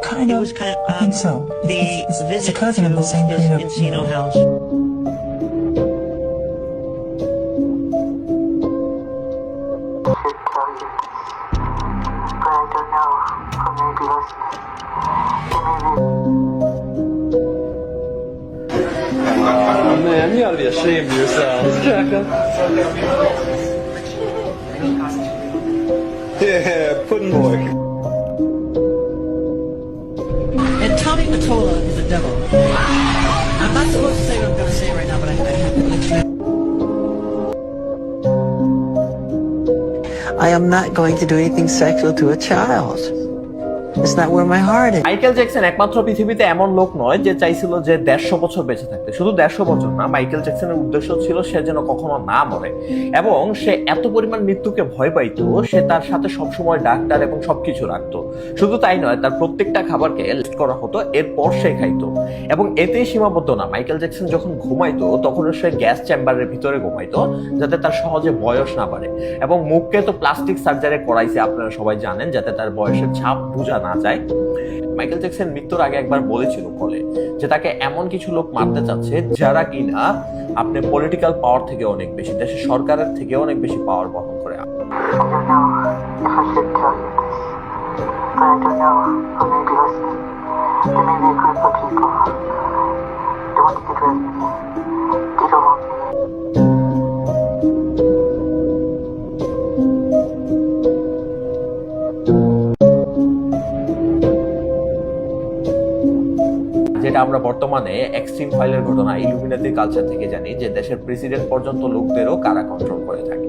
Kind It of. was kind of, I think so. The It's a visit cousin to of the same this kind of. Encino house. should tell you this, but I don't know who may be listening. They may be. Man, you ought to be ashamed of yourselves. Yeah, pudding boy. And Tommy Mottola is a devil. I'm not supposed to say what I'm going to say right now, but I have to let you know. I am not going to do anything sexual to a child. It's not where my heart is. Michael Jackson একমাত্র পৃথিবীতে এমন লোক নয় যে চাইছিল যে 150 বছর বেঁচে থাকতে। শুধু 150 বছর না, মাইকেল জ্যাকসনের উদ্দেশ্য ছিল সে যেন কখনো না মরে, এবং সে এত পরিমাণ মৃত্যুকে ভয় পাইতো, সে তার সাথে সবসময় ডাক্তার এবং সবকিছু রাখতো। শুধু তাই নয়, তার প্রত্যেকটা খাবারকে লিস্ট করা হতো, এরপর সে খাইতো। এবং এতেই সীমাবদ্ধ না, মাইকেল জ্যাকসন যখন ঘুমাইতো তখনও সে গ্যাস চেম্বারের ভিতরে ঘুমাইতো, যাতে তার সহজে বয়স না বাড়ে। এবং মুখকে তো প্লাস্টিক সার্জারি করাইছে, আপনারা সবাই জানেন, যাতে তার বয়সের ছাপ বোঝা না যায়। মাইকেল জ্যাকসন মৃত্যুর আগে একবার বলেছিল কলে যে তাকে এমন কিছু লোক মারতে চাচ্ছে যারা কিনা আপনি পলিটিক্যাল পাওয়ার থেকে অনেক বেশি, দেশের সরকারের থেকে অনেক বেশি পাওয়ার বহন করে। I don't know if I should tell you this, but I don't know who may be listening. There may be a group of people. They want to get rid of me. They don't want me. যেটা আমরা বর্তমানে extreme ফাইলের ঘটনা Illuminati culture থেকে জানি, যে দেশের president পর্যন্ত লোকদেরও কারা কন্ট্রোল করে থাকে।